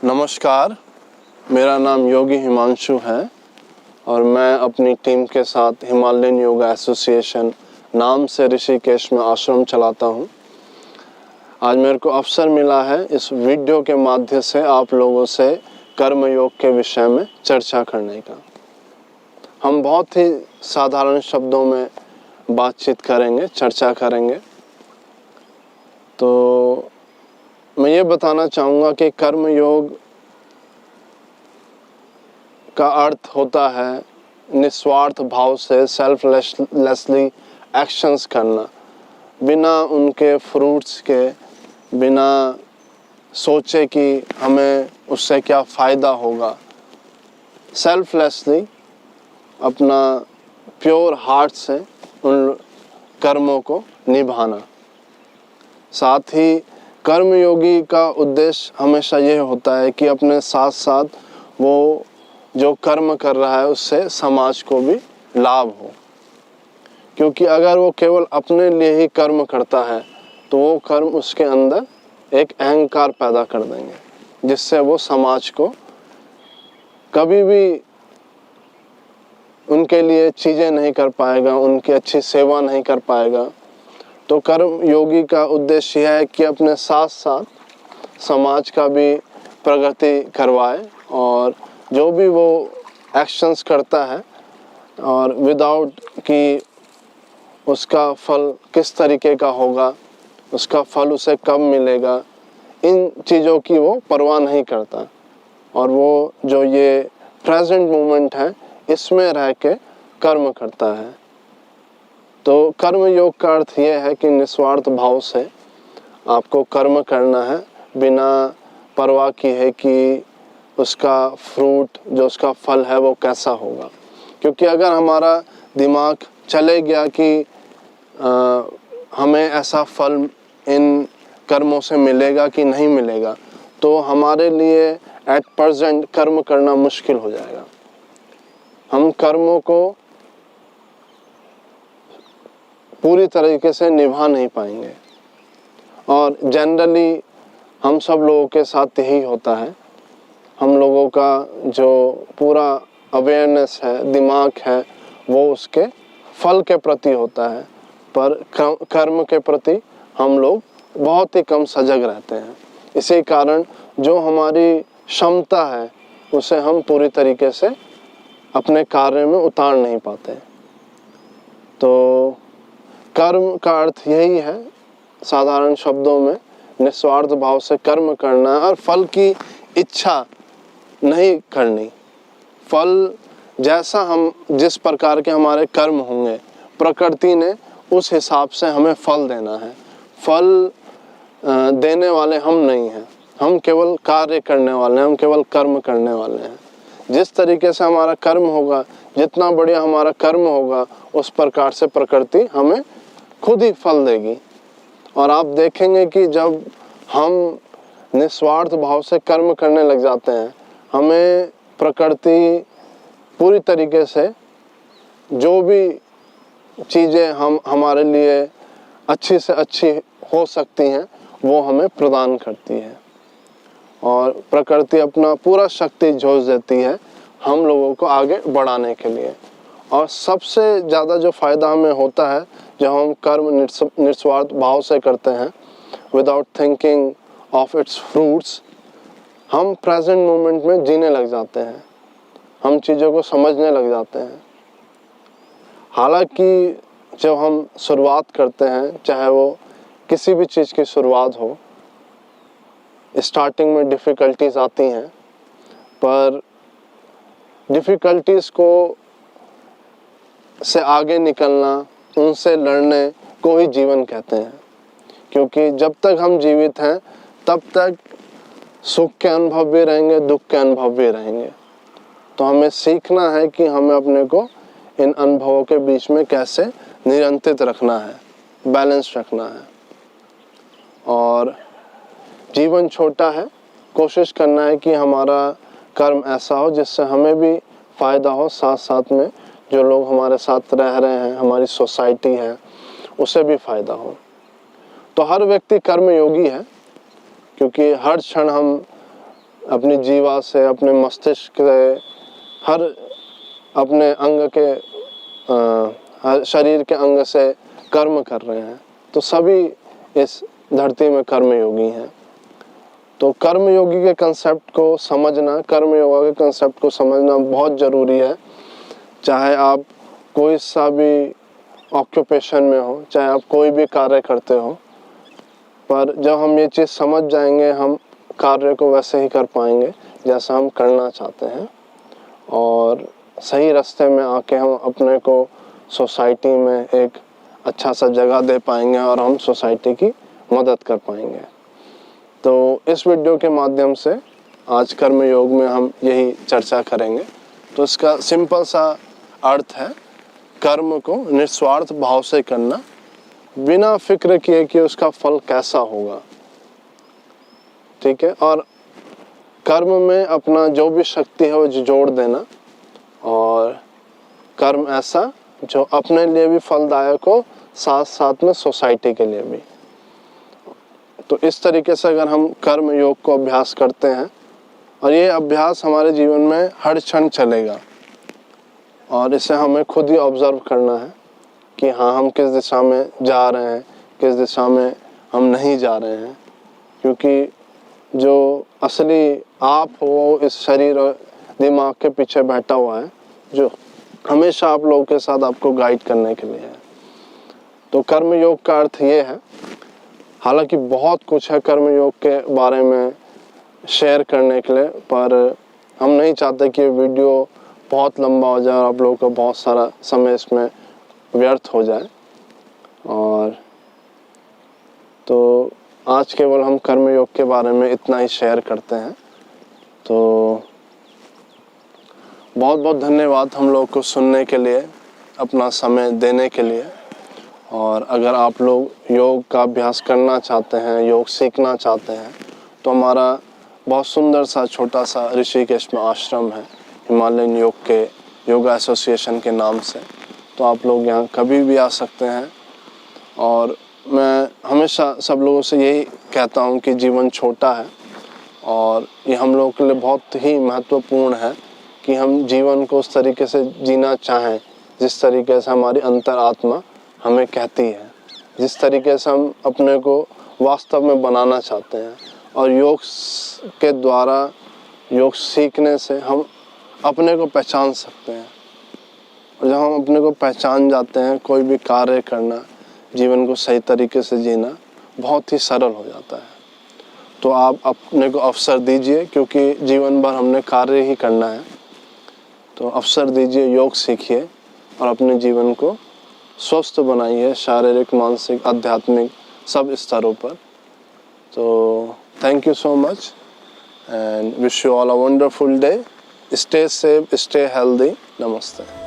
नमस्कार, मेरा नाम योगी हिमांशु है और मैं अपनी टीम के साथ हिमालयन योगा एसोसिएशन नाम से ऋषिकेश में आश्रम चलाता हूँ। आज मेरे को अवसर मिला है इस वीडियो के माध्यम से आप लोगों से कर्म योग के विषय में चर्चा करने का। हम बहुत ही साधारण शब्दों में बातचीत करेंगे, चर्चा करेंगे। तो मैं ये बताना चाहूँगा कि कर्म योग का अर्थ होता है निस्वार्थ भाव से सेल्फलेसली एक्शंस करना, बिना उनके फ्रूट्स के, बिना सोचे कि हमें उससे क्या फ़ायदा होगा। सेल्फलेसली अपना प्योर हार्ट से उन कर्मों को निभाना। साथ ही कर्मयोगी का उद्देश्य हमेशा यह होता है कि अपने साथ साथ वो जो कर्म कर रहा है उससे समाज को भी लाभ हो, क्योंकि अगर वो केवल अपने लिए ही कर्म करता है तो वो कर्म उसके अंदर एक अहंकार पैदा कर देंगे, जिससे वो समाज को कभी भी उनके लिए चीज़ें नहीं कर पाएगा, उनकी अच्छी सेवा नहीं कर पाएगा। तो कर्म योगी का उद्देश्य यह है कि अपने साथ साथ समाज का भी प्रगति करवाए और जो भी वो एक्शंस करता है और विदाउट कि उसका फल किस तरीके का होगा, उसका फल उसे कब मिलेगा, इन चीज़ों की वो परवाह नहीं करता और वो जो ये प्रेजेंट मोमेंट है इसमें रह के कर्म करता है। तो कर्म योग का अर्थ ये है कि निस्वार्थ भाव से आपको कर्म करना है, बिना परवाह किए कि उसका फ्रूट, जो उसका फल है वो कैसा होगा। क्योंकि अगर हमारा दिमाग चले गया कि हमें ऐसा फल इन कर्मों से मिलेगा कि नहीं मिलेगा, तो हमारे लिए एट प्रेजेंट कर्म करना मुश्किल हो जाएगा। हम कर्मों को पूरी तरीके से निभा नहीं पाएंगे और जनरली हम सब लोगों के साथ यही होता है। हम लोगों का जो पूरा अवेयरनेस है, दिमाग है, वो उसके फल के प्रति होता है, पर कर्म के प्रति हम लोग बहुत ही कम सजग रहते हैं। इसी कारण जो हमारी क्षमता है उसे हम पूरी तरीके से अपने कार्य में उतार नहीं पाते। तो कर्म का अर्थ यही है साधारण शब्दों में, निस्वार्थ भाव से कर्म करना है और फल की इच्छा नहीं करनी। फल जैसा हम जिस प्रकार के हमारे कर्म होंगे, प्रकृति ने उस हिसाब से हमें फल देना है। फल देने वाले हम नहीं हैं, हम केवल कार्य करने वाले हैं, हम केवल कर्म करने वाले हैं। जिस तरीके से हमारा कर्म होगा, जितना बढ़िया हमारा कर्म होगा, उस प्रकार से प्रकृति हमें खुद ही फल देगी। और आप देखेंगे कि जब हम निस्वार्थ भाव से कर्म करने लग जाते हैं, हमें प्रकृति पूरी तरीके से जो भी चीज़ें हमारे लिए अच्छी से अच्छी हो सकती हैं वो हमें प्रदान करती है और प्रकृति अपना पूरा शक्ति झोंक देती है हम लोगों को आगे बढ़ाने के लिए। और सबसे ज़्यादा जो फ़ायदा हमें होता है जब हम कर्म निस्वार्थ भाव से करते हैं, without thinking of its fruits, हम प्रेजेंट मोमेंट में जीने लग जाते हैं, हम चीज़ों को समझने लग जाते हैं। हालांकि जब हम शुरुआत करते हैं, चाहे वो किसी भी चीज़ की शुरुआत हो, स्टार्टिंग में डिफ़िकल्टीज आती हैं, पर डिफ़िकल्टीज को से आगे निकलना, उनसे लड़ने को ही जीवन कहते हैं। क्योंकि जब तक हम जीवित हैं तब तक सुख के अनुभव भी रहेंगे, दुख के अनुभव भी रहेंगे। तो हमें सीखना है कि हमें अपने को इन अनुभवों के बीच में कैसे नियंत्रित रखना है, बैलेंस रखना है। और जीवन छोटा है, कोशिश करना है कि हमारा कर्म ऐसा हो जिससे हमें भी फ़ायदा हो, साथ साथ में जो लोग हमारे साथ रह रहे हैं, हमारी सोसाइटी है, उसे भी फ़ायदा हो। तो हर व्यक्ति कर्मयोगी है, क्योंकि हर क्षण हम अपनी जीवा से, अपने मस्तिष्क से, हर अपने अंग के हर शरीर के अंग से कर्म कर रहे हैं। तो सभी इस धरती में कर्मयोगी हैं। तो कर्मयोगी के कंसेप्ट को समझना, कर्मयोगा के कंसेप्ट को समझना बहुत ज़रूरी है। चाहे आप कोई सा भी ऑक्यूपेशन में हो, चाहे आप कोई भी कार्य करते हो, पर जब हम ये चीज़ समझ जाएंगे, हम कार्य को वैसे ही कर पाएंगे जैसा हम करना चाहते हैं, और सही रास्ते में आके हम अपने को सोसाइटी में एक अच्छा सा जगह दे पाएंगे और हम सोसाइटी की मदद कर पाएंगे। तो इस वीडियो के माध्यम से आज कर्म योग में हम यही चर्चा करेंगे। तो इसका सिंपल सा अर्थ है, कर्म को निस्वार्थ भाव से करना, बिना फिक्र किए कि उसका फल कैसा होगा। ठीक है, और कर्म में अपना जो भी शक्ति है वो जोड़ देना, और कर्म ऐसा जो अपने लिए भी फलदायक हो, साथ साथ में सोसाइटी के लिए भी। तो इस तरीके से अगर हम कर्म योग को अभ्यास करते हैं, और ये अभ्यास हमारे जीवन में हर क्षण चलेगा, और इसे हमें खुद ही ऑब्जर्व करना है कि हाँ, हम किस दिशा में जा रहे हैं, किस दिशा में हम नहीं जा रहे हैं। क्योंकि जो असली आप हो वो इस शरीर और दिमाग के पीछे बैठा हुआ है, जो हमेशा आप लोगों के साथ आपको गाइड करने के लिए है। तो कर्म योग का अर्थ ये है, हालांकि बहुत कुछ है कर्म योग के बारे में शेयर करने के लिए, पर हम नहीं चाहते कि वीडियो बहुत लंबा हो जाए और आप लोगों का बहुत सारा समय इसमें व्यर्थ हो जाए। और तो आज केवल हम कर्म योग के बारे में इतना ही शेयर करते हैं। तो बहुत बहुत धन्यवाद हम लोग को सुनने के लिए, अपना समय देने के लिए। और अगर आप लोग योग का अभ्यास करना चाहते हैं, योग सीखना चाहते हैं, तो हमारा बहुत सुंदर सा छोटा सा ऋषिकेश में आश्रम है, हिमालयन योग के योगा एसोसिएशन के नाम से। तो आप लोग यहाँ कभी भी आ सकते हैं। और मैं हमेशा सब लोगों से यही कहता हूँ कि जीवन छोटा है, और ये हम लोगों के लिए बहुत ही महत्वपूर्ण है कि हम जीवन को उस तरीके से जीना चाहें जिस तरीके से हमारी अंतरात्मा हमें कहती है, जिस तरीके से हम अपने को वास्तव में बनाना चाहते हैं। और योग के द्वारा, योग सीखने से हम अपने को पहचान सकते हैं, और जब हम अपने को पहचान जाते हैं, कोई भी कार्य करना, जीवन को सही तरीके से जीना बहुत ही सरल हो जाता है। तो आप अपने को अवसर दीजिए, क्योंकि जीवन भर हमने कार्य ही करना है। तो अवसर दीजिए, योग सीखिए और अपने जीवन को स्वस्थ बनाइए, शारीरिक, मानसिक, आध्यात्मिक सब स्तरों पर। तो thank you so much and wish you all a wonderful day. Stay safe, stay healthy. Namaste.